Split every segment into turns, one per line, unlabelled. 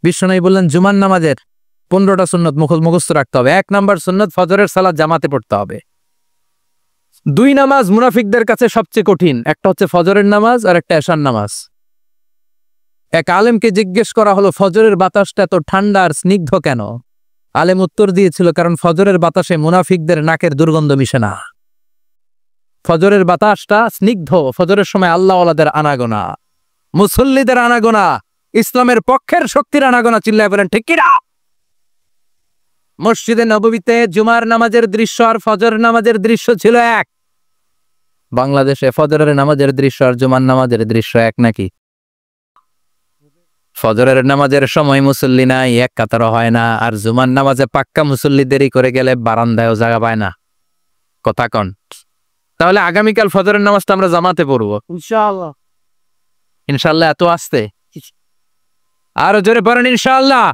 বিশ্বনবী বললেন জুমার নামাজের 15টা সুন্নত মুখস্থ রাখতে হবে। 1 নাম্বার সুন্নত ফজরের সালাত জামাতে পড়তে হবে। 2 নামাজ মুনাফিকদের কাছে সবচেয়ে কঠিন, একটা হচ্ছে ফজরের নামাজ আর একটা এশার নামাজ। এক আলেমকে জিজ্ঞেস করা হলো ফজরের বাতাসটা এত ঠান্ডা আর স্নিগ্ধ কেন? আলেম উত্তর দিয়েছিল, কারণ ফজরের বাতাসে মুনাফিকদের নাকের দুর্গন্ধ মিশে না। ফজরের বাতাসটা স্নিগ্ধ, ফজরের সময় আল্লাহওয়ালাদের আনাগোনা, মুসল্লিদের আনাগোনা, ইসলামের পক্ষের শক্তির আনাগোনা। চিল্লায় বলেন ঠিক কিনা? মসজিদে নববীতে জুমার নামাজের দৃশ্য আর ফজর নামাজের দৃশ্য ছিল এক। বাংলাদেশে ফজরের নামাজের দৃশ্য আর জুমার নামাজের দৃশ্য এক নাকি? ফজরের নামাজের সময় মুসল্লি নাই, এক কাতারও হয় না, আর জুমার নামাজে পাক্কা মুসল্লি দেরি করে গেলে বারান্দায়ও জায়গা পায় না। কথা কন। তাহলে আগামীকাল ফজরের নামাজটা আমরা জামাতে পড়বো ইনশাআল্লাহ। ইনশাআল্লাহ এত আসতে আরো জোরে পড়েন ইনশাআল্লাহ।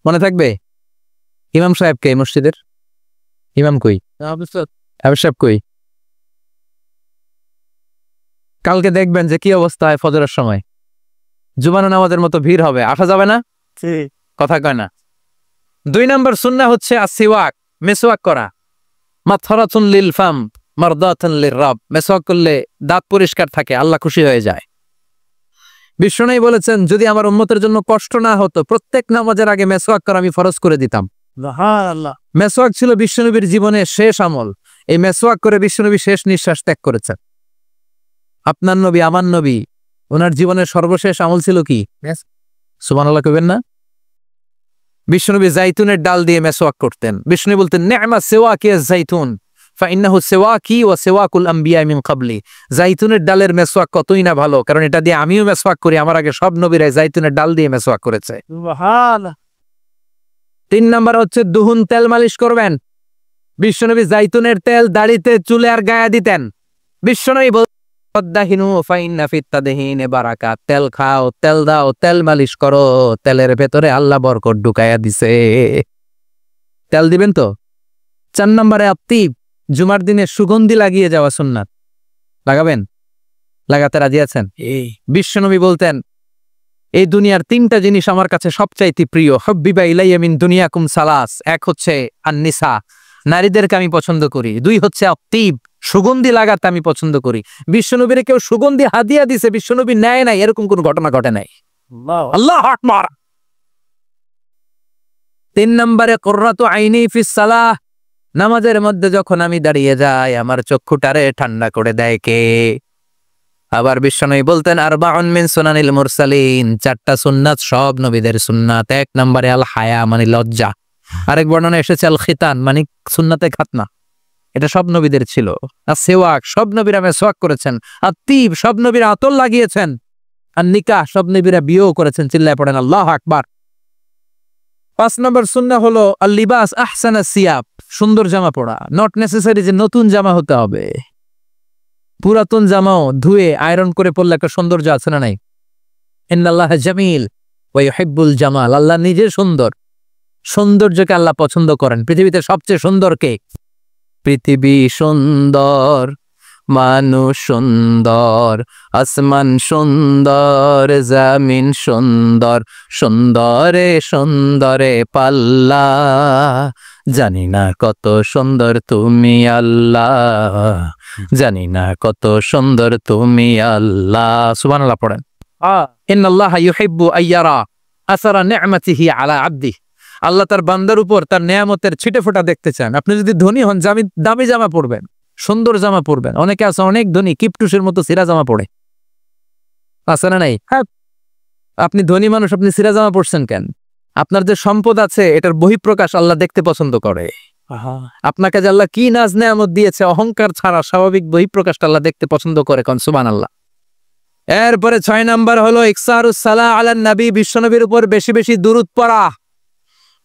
মনে থাকবে? ইমাম সাহেব কে মসজিদের? ইমাম কই? আবু সাহেব কই? কালকে দেখবেন যে কি অবস্থা হয় ফজরের সময়। জুমার নামাজের মতো ভিড় হবে, আসা যাবে না। কথা কয় না। 2 নাম্বার সুন্নাহ হচ্ছে আসিওয়াক, মেসওয়াক করা। মাথরাতুন লিল ফাম মারদাতুন লিররাব। মেসওয়াক করলে দাঁত পরিষ্কার থাকে, আল্লাহ খুশি হয়ে যায়। বিশ্বনবী বলেছেন যদি আমার উম্মতের জন্য কষ্ট না হতো প্রত্যেক নামাজের আগে মেসওয়াক করা আমি ফরজ করে দিতাম। সুবহানাল্লাহ। মেসওয়াক ছিল বিশ্বনবীর জীবনে শেষ আমল। এই মেসওয়াক করে বিশ্বনবী শেষ নিঃশ্বাস ত্যাগ করেছেন। আপনার নবী, আমার নবী, ওনার জীবনের সর্বশেষ আমল ছিল কি? সুবহানাল্লাহ কইবেন না? বিশ্বনবী জাইতুনের ডাল দিয়ে মেসওয়াক করতেন। বিশ্বনবী বলতেন নি'মা সিওয়াকি আয-যাইতুন ফাইন্নাহু সিওয়াকি ওয়া সিওয়াকুল আমবিয়া মিন ক্বাবলি। জাইতুনের ডালের মেসওয়াক কতই না ভালো, কারণ এটা দিয়ে আমিও মেসওয়াক করি, আমার আগে সব নবীরা জাইতুনের ডাল দিয়ে মেসওয়াক করেছে। সুবহানাল্লাহ। 3 নাম্বার হচ্ছে দুহুন, তেল মালিশ করবেন। বিশ্বনবী জাইতুনের তেল দাড়িতে, চুলে আর গায়ে দিতেন। বিশ্বনবী বলতেন ফাইন্না ফিত তাদহিনে বারাকাত। তেল খাও, তেল দাও, তেল মালিশ করো, তেলের ভেতরে আল্লাহ বরকত ঢুকাইয়া দিছে। তেল দিবেন তো। 4 নম্বরে আত্তিব, জুমার দিনে সুগন্ধি লাগিয়ে যাওয়া সুন্নাত। লাগাবেন? লাগাতে রাজি আছেন? বিশ্বনবী বলতেন এই দুনিয়ার 3টা জিনিস আমার কাছে সবচাইতে প্রিয়। হুব্বিবা ইলাইয়া মিন দুনিয়াকুম সালাস। 1 হচ্ছে আন-নিসা, নারীদেরকে আমি পছন্দ করি। 2 হচ্ছে আত্তিব, সুগন্ধি লাগাতে আমি পছন্দ করি। বিশ্বনবীরে কেউ সুগন্ধি হাদিয়া দিছে, বিশ্বনবী নেয় নাই, এরকম কোন ঘটনা ঘটে নাই। আল্লাহু আকবার। 3 নম্বরে কুররাতু আইনি ফিস সালাহ। নামাজের মধ্যে যখন আমি দাঁড়িয়ে যাই আমার চক্ষুটারে ঠান্ডা করে দেয় কে? আবার বিশ্বনবী বলতেন আরবাউন মিন সুনানিল মুরসালিন। 4টা সুন্নাত সব নবীদের সুন্নাত। 1 নম্বরে আল হায়া মানে লজ্জা। আরেক বর্ণনা এসেছে আল খিতান মানে সুন্নাতে খাতনা, এটা সব নবীদের ছিল। আর সেওয়াক, সব নবীরা মেসওয়াক করেছেন। আর তিব, সব নবীরা আতর লাগিয়েছেন। আর নিকাহ, সব নবীরা বিয়েও করেছেন। চিল্লায় পড়েন আল্লাহু আকবার। 5 নম্বর সুন্নাহ হলো আল লিবাস আহসানা সিয়াব, সুন্দর জামা পরা। নট নেসেসারি যে নতুন জামা হতে হবে, পুরাতন জামাও ধুয়ে আয়রন করে পরলে একটা সৌন্দর্য আছে না নাই? ইন্নাল্লাহা জামিল ওয়া ইউহিব্বুল জামাল। আল্লাহ নিজে সুন্দর, সৌন্দর্যকে আল্লাহ পছন্দ করেন। পৃথিবীতে সবচেয়ে সুন্দর কে? পৃথিবী সুন্দর, মানুষ সুন্দর, আসমান সুন্দর, জমিন সুন্দর, সুন্দরে সুন্দরে পাল্লা। জানি না কত সুন্দর তুমি আল্লাহ, জানি না কত সুন্দর তুমি আল্লাহ। সুবহানাল্লাহ পড়েন। ইন্নাল্লাহা ইউহিব্বু আইয়ারা আসারা নি'মাতিহি আলা আবদিহি। আল্লাহ তার বান্দার উপর তার নেয়ামতের ছিটে ফোঁটা দেখতে চান। আপনি যদি ধনী হন, দামি জামা পরবেন, সুন্দর জামা পরবেন। অনেকে আছে অনেক ধনী, কিপটুসের মতো সিরা জামা পরে, আছে না নাই? হ্যাঁ, আপনি ধনী মানুষ, আপনি সিরা জামা পরছেন কেন? আপনার যে সম্পদ আছে এটার বহিঃপ্রকাশ আল্লাহ দেখতে পছন্দ করে। আপনাকে যে আল্লাহ কি নাজ নেয়ামত দিয়েছে, অহংকার ছাড়া স্বাভাবিক বহিঃপ্রকাশটা আল্লাহ দেখতে পছন্দ করে। কোন সুবহানাল্লাহ। এরপরে 6 নাম্বার হলো ইকসারুস সালাহ আলান নবী, বিশ্বনবীর উপর বেশি বেশি দুরূদ পড়া।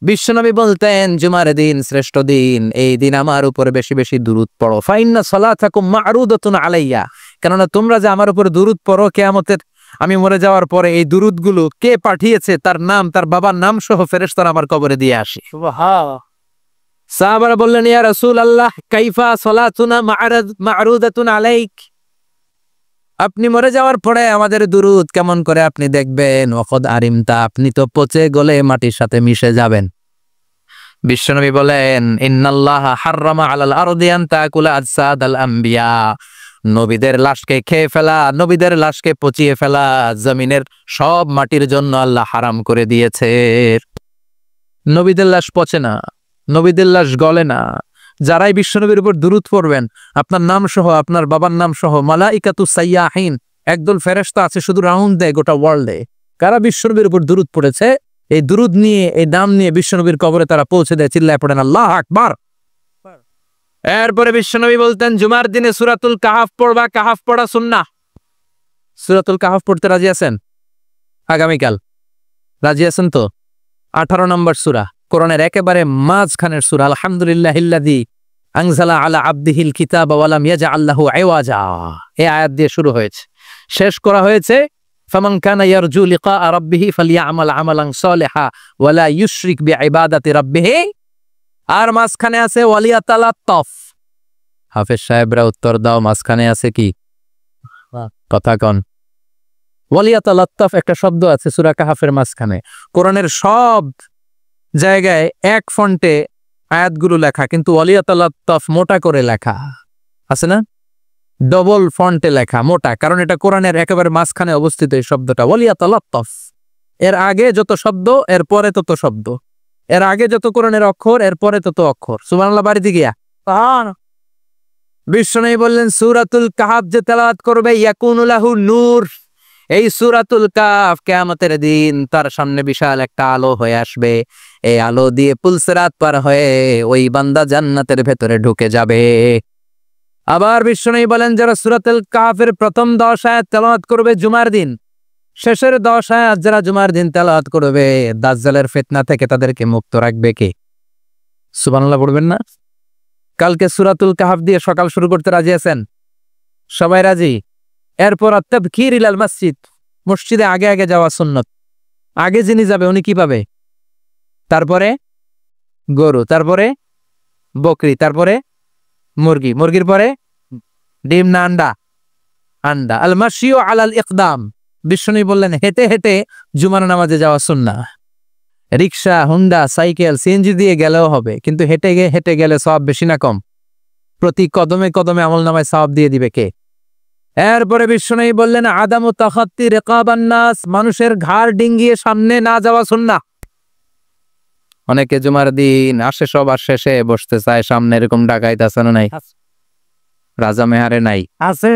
বিশ্বনবী বলতেন জুমার দিন শ্রেষ্ঠ দিন, এই দিন আমার উপর বেশি বেশি দুরূদ পড়ো। ফাইন্না সালাতাকুম মা'রুদাতুন আলাইয়া। কেননা তোমরা যে আমার উপর দুরূদ পড়ো, কিয়ামতের আমি মরে যাওয়ার পরে এই দুরূদগুলো কে পাঠিয়েছে তার নাম, তার বাবার নাম সহ ফেরেশতারা আমার কবরে দিয়ে আসে। সুবহানাল্লাহ। সাহাবারা বললেন ইয়া রাসূলুল্লাহ কাইফা সালাতুনা মা'রুদাতুন আলাইক। আপনি মরে যাওয়ার পরে আমাদের দুরুদ কেমন করে আপনি দেখবেন? ওয়াকাদ আরিমতা, আপনি তো পচে গলে মাটির সাথে মিশে যাবেন। বিশ্বনবী বলেন, ইন্নাল্লাহা হাররামা আলাল আরদি আন তাকুলা আজসাদাল আম্বিয়া। নবীদের লাশকে খেয়ে ফেলা, নবীদের লাশকে পচিয়ে ফেলা জমিনের সব মাটির জন্য আল্লাহ হারাম করে দিয়েছে। নবীদের লাশ পচে না, নবীদের লাশ গলে না। যারাই বিশ্বনবীর উপর দুরূদ পড়বেন, আপনার নাম সহ, আপনার বাবার নাম সহ, মালাইকাতু সাইয়াহিন, একদল ফেরেশতা আছে শুধু রাউন্ড দেয় গোটা ওয়ার্ল্ডে। কারা বিশ্বনবীর উপর দুরূদ পড়েছে, এই দুরূদ নিয়ে, এই নাম নিয়ে বিশ্বনবীর কবরে তারা পৌঁছে দেয়। চিল্লায় পড়েন আল্লাহু আকবার। এরপরে বিশ্বনবী বলতেন, জুমার দিনে সূরাতুল কাহাফ পড়বা। কাহাফ পড়া সুন্নাহ। সূরাতুল কাহাফ পড়তে রাজি আছেন? আগামীকাল রাজি আছেন তো? 18 নম্বর সূরা, কোরআনের একেবারে মাঝখানের সূরা। আলহামদুলিল্লাহিল্লাযী আনজালা আলা আবদিহিল কিতাবা ওয়া লাম ইয়াজআল লাহু ইওয়াজা। এই আয়াত দিয়ে শুরু হয়েছে, শেষ করা হয়েছে ফামান কানা ইয়ারজু লিকা রাব্বিহি ফালইআমাল আমালান সালিহা ওয়া লা ইউশরিক বিইবাদাতি রাব্বিহি। আর মাঝখানে আছে ওয়ালিয়াতালাত্তাফ। হাফেজ সাহেবরা উত্তর দাও, মাঝখানে আছে কি? কথা কন। ওয়ালিয়াতালাত্তাফ একটা শব্দ আছে সূরা কাহাফের মাঝখানে। কোরআনের সব জায়গায় এক ফন্টে আয়াতগুলো লেখা, কিন্তু ওয়ালিয়াতালাত্তাফ মোটা করে লেখা আছে না? ডবল ফন্টে লেখা, মোটা, কারণ এটা কোরআনের একেবারে মাঝখানে অবস্থিত এই শব্দটা ওয়ালিয়াতালাত্তাফ। এর আগে যত শব্দ, এর পরে তত শব্দ। এর আগে যত কোরআনের অক্ষর, এর পরে তত অক্ষর। সুবহানাল্লাহ বাড়িতে গিয়া বিশ্বনবী বললেন, সূরাতুল কাহাফ যে তেলাওয়াত করবে ইয়াকুনু লাহু নূর। এই সূরাতুল কাহাফ কিয়ামতের দিন তার সামনে বিশাল একটা আলো হয়ে আসবে। এই আলো দিয়ে পুলসিরাত পার হয়ে ওই বান্দা জান্নাতের ভেতরে ঢুকে যাবে। আবার বিশ্বনবী বলেন, যারা সূরাতুল কাহাফের প্রথম 10 আয়াত তেলাওয়াত করবে জুমার দিন, শেষের 10 আয়াত যারা জুমার দিন তেলাওয়াত করবে, দাজ্জালের ফিতনা থেকে তাদেরকে মুক্ত রাখবে কে? সুবহানাল্লাহ পড়বেন না? কালকে সূরাতুল কাহাফ দিয়ে সকাল শুরু করতে রাজি আছেন? সবাই রাজি? এরপর আত-তাবকির ইলাল মসজিদ, মসজিদে আগে আগে যাওয়া সুন্নত। আগে যিনি যাবে উনি কি পাবে? তারপরে গরু, তারপরে বকরি, তারপরে মুরগি, মুরগির পরে ডিম না আন্ডা? আন্ডা। আল মাশিউ আলাল ইকদাম। বিশ্বনবী বললেন, হেঁটে হেঁটে জুমার নামাজে যাওয়া সুন্নাহ। রিকশা, হুন্ডা, সাইকেল, সিএনজি দিয়ে গেলেও হবে, কিন্তু হেঁটে গেলে সওয়াব বেশি না কম? প্রতি কদমে কদমে আমলনামায় সওয়াব দিয়ে দিবে কে? এরপরে বিশ্বনবী বললেন, আদামু তাখাত্তি রিকাবান নাস, মানুষের ঘাড় ডিঙ্গিয়ে সামনে না যাওয়া সুন্নাহ। অনেকে জুমার দিন আসে, সবার শেষে বসতে চায় সামনে, এরকম ডাকাইত আছে না নাই? রাজা মেহারে নাই? আছে।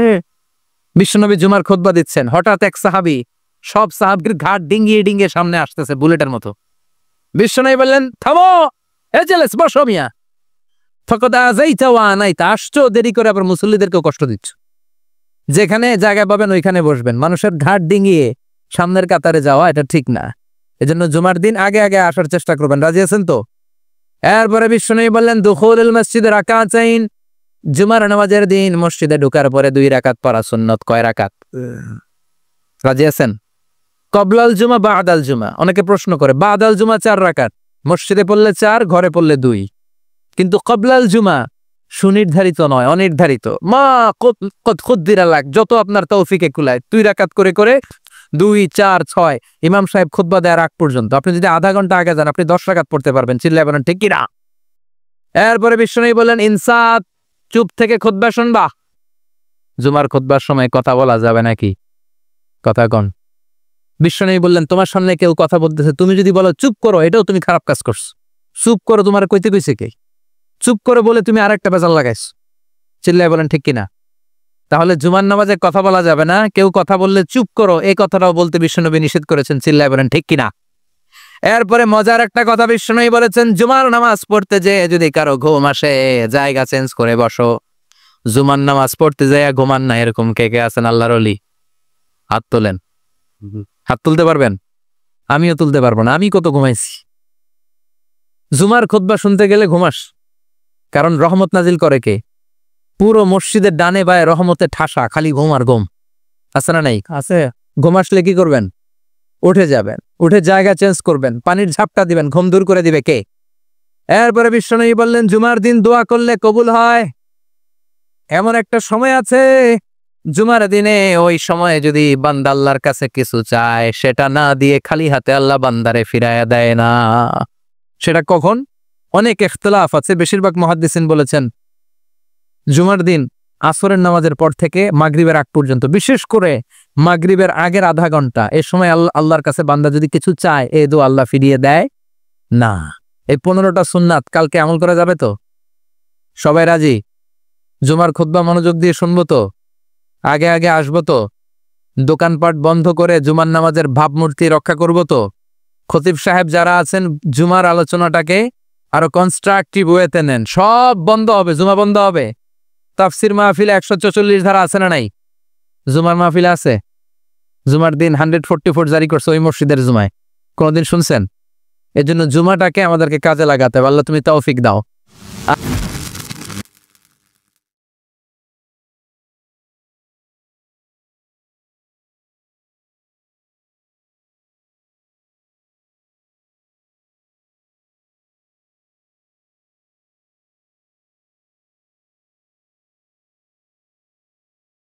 বিশ্বনবী জুমার খুতবা দিচ্ছেন, হঠাৎ এক সাহাবী সব সাহাবীর ঘাড় ডিঙ্গিয়ে ডিঙ্গিয়ে সামনে আসতেছে বুলেটের মতো। বিশ্বনবী বললেন, থামো, এজেলেস, বসো মিয়া। ফাকাদ আযাইতা ওয়া আনাইতা, আসছো দেরি করে, আবার মুসল্লিদেরকেও কষ্ট দিচ্ছ। যেখানে জায়গা পাবেন ওইখানে বসবেন। মানুষের ঘাড় ডিঙ্গিয়ে সামনের কাতারে যাওয়া এটা ঠিক না। এজন্য জুমার দিন আগে আগে আসার চেষ্টা করবেন। রাজি আছেন তো? এরপরে বিশ্বনবী বললেন, দুখুলুল মসজিদে রাকাতাইন, জুমার নামাজের দিন মসজিদে ঢোকার পরে 2 রাকাত পড়া সুন্নত। কয় রাকাত? রাজি আছেন? কবলাল জুমা বাদাল জুমা। অনেকে প্রশ্ন করে, বাদাল জুমা 4 রাকাত, মসজিদে পড়লে 4, ঘরে পড়লে 2। কিন্তু কবলাল জুমা সুনির্ধারিত নয়, অনির্ধারিত। মা কুদ্দিরা লাক, যত আপনার তৌফিকে কুলায় 2 রাকাত করে করে 2, 4, 6 ইমাম সাহেব খুতবা দেওয়ার আগ পর্যন্ত। আপনি যদি আধা ঘন্টা আগে যান, আপনি 10 রাকাত পড়তে পারবেন। চিল্লায় বলেন ঠিক কিনা? এরপরে বিশ্বনবী বললেন, ইনসাত, চুপ থেকে খুতবা শুনবা। জুমার খুতবার সময় কথা বলা যাবে নাকি? কথা কন। বিশ্বনবী বললেন, তোমার সামনে কেউ কথা বলতেছে, তুমি যদি বলো চুপ করো, এটাও তুমি খারাপ কাজ করছো। চুপ করো তোমার কইতে কইছে কে? চুপ করে বলে তুমি আরেকটা বেজাল লাগাইছো। চিল্লায় বলেন ঠিক কিনা? তাহলে জুমার নামাজে কথা বলা যাবে না, কেউ কথা বললে চুপ করো, এই কথাটাও বলতে বিশ্বনবী নিষেধ করেছেন। চিল্লায় বলেন ঠিক কিনা? এরপরে মজার একটা কথা বিশ্বনবী বলেছেন, জুমার নামাজ পড়তে যে যদি কারো ঘুম আসে, জায়গা চেঞ্জ করে বসো। জুমার নামাজ পড়তে যাইয়া ঘুমান না, এরকম কে কে আছেন আল্লাহর ওলি? হাত তোলেন। হাত তুলতে পারবেন? আমিও তুলতে পারবো না, আমি কত ঘুমাইছি। জুমার খুতবা শুনতে গেলে ঘুমাস, কারণ রহমত নাজিল করে কে? পুরো মসজিদের ডানে বায়ে রহমতে ঠাসা, খালি ঘুম আর ঘুম। আছে না নাই? আছে। ঘুম আসলে কি করবেন? উঠে যাবেন, উঠে জায়গা চেঞ্জ করবেন, পানির ঝাপটা দিবেন, ঘুম দূর করে দিবে কে? এরপরে বিশ্বনবী বললেন, জুমার দিন দোয়া করলে কবুল হয়। এমন একটা সময় আছে জুমার দিনে ওই সময়ে যদি বান্দা আল্লাহর কাছে কিছু চায়, সেটা না দিয়ে খালি হাতে আল্লাহ বান্দারে ফিরাইয়া দেয় না। সেটা কখন? অনেক ইখতিলাফ আছে, বেশিরভাগ মুহাদ্দিসিন বলেছেন জুমার দিন আসরের নামাজের পর থেকে মাগরিবের আগ পর্যন্ত, বিশেষ করে মাগরিবের আগের আধা ঘন্টা, এ সময় আল্লাহর কাছে বান্দা যদি কিছু চায়, এ দোয়া আল্লাহ ফিরিয়ে দেয় না। এই 15টা সুন্নাত কালকে আমল করা যাবে তো? সবাই রাজি? জুমার খুতবা মনোযোগ দিয়ে শুনবো তো? আগে আগে আসবো তো? দোকানপাট বন্ধ করে জুমার নামাজের ভাবমূর্তি রক্ষা করব তো? খতিব সাহেব যারা আছেন, জুমার আলোচনাটাকে আরো কনস্ট্রাকটিভ ওয়েতে নেন। সব বন্ধ হবে, জুমা বন্ধ হবে। তাফসির মাহফিলে 144 ধারা আছে না নাই? জুমার মাহফিলে আছে। জুমার দিন 144 জারি করছে ওই মসজিদের জুমায়, কোনদিন শুনছেন? এর জন্য জুমাটাকে আমাদেরকে কাজে লাগাতে হবে। আল্লাহ তুমি তৌফিক দাও।